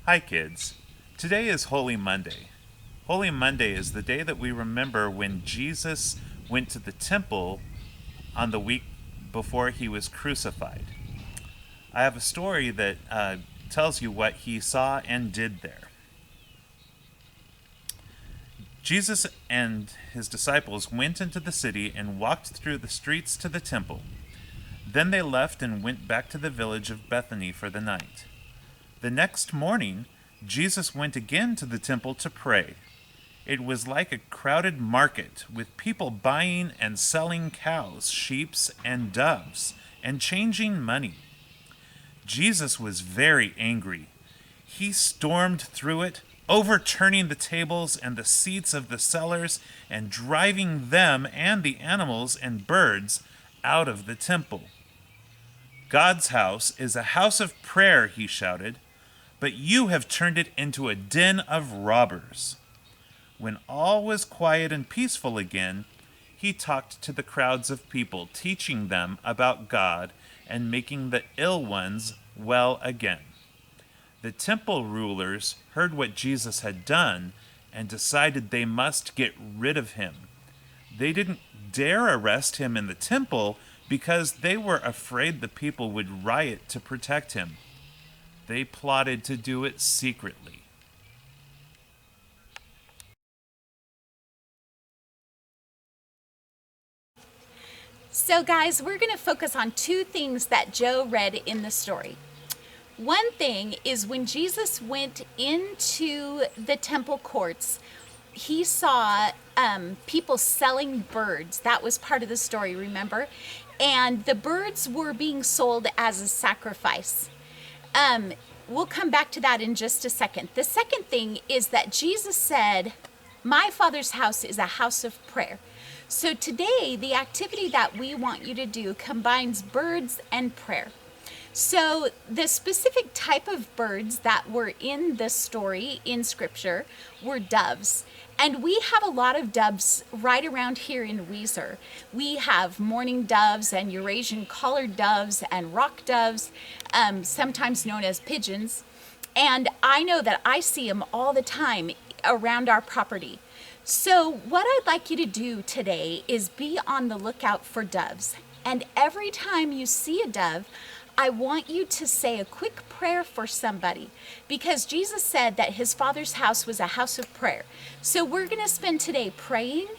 Hi, kids. Today is Holy Monday. Holy Monday is the day that we remember when Jesus went to the temple on the week before he was crucified. I have a story that tells you what he saw and did there. Jesus and his disciples went into the city and walked through the streets to the temple. Then they left and went back to the village of Bethany for the night. The next morning, Jesus went again to the temple to pray. It was like a crowded market with people buying and selling cows, sheep, and doves, and changing money. Jesus was very angry. He stormed through it, overturning the tables and the seats of the sellers and driving them and the animals and birds out of the temple. God's house is a house of prayer, he shouted, but you have turned it into a den of robbers. When all was quiet and peaceful again, he talked to the crowds of people, teaching them about God and making the ill ones well again. The temple rulers heard what Jesus had done and decided they must get rid of him. They didn't dare arrest him in the temple because they were afraid the people would riot to protect him. They plotted to do it secretly. So, guys, we're going to focus on two things that Joe read in the story. One thing is when Jesus went into the temple courts, he saw people selling birds. That was part of the story, remember? And the birds were being sold as a sacrifice. We'll come back to that in just a second. The second thing is that Jesus said, "My Father's house is a house of prayer." So today, the activity that we want you to do combines birds and prayer. So the specific type of birds that were in this story in scripture were doves. And we have a lot of doves right around here in Weiser. We have mourning doves and Eurasian collared doves and rock doves, sometimes known as pigeons. And I know that I see them all the time around our property. So what I'd like you to do today is be on the lookout for doves. And every time you see a dove, I want you to say a quick prayer for somebody, because Jesus said that his Father's house was a house of prayer. So we're going to spend today praying,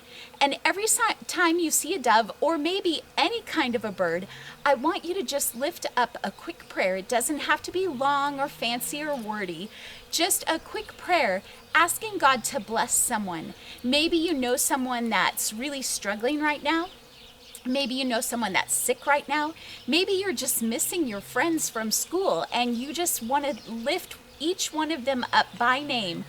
and every time you see a dove or maybe any kind of a bird, I want you to just lift up a quick prayer. It doesn't have to be long or fancy or wordy, just a quick prayer asking God to bless someone. Maybe you know someone that's really struggling right now. Maybe you know someone that's sick right now. Maybe you're just missing your friends from school and you just want to lift each one of them up by name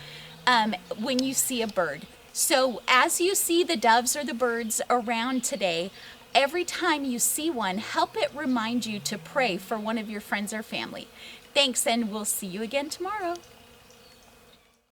when you see a bird. So as you see the doves or the birds around today, every time you see one, help it remind you to pray for one of your friends or family. Thanks, and we'll see you again tomorrow.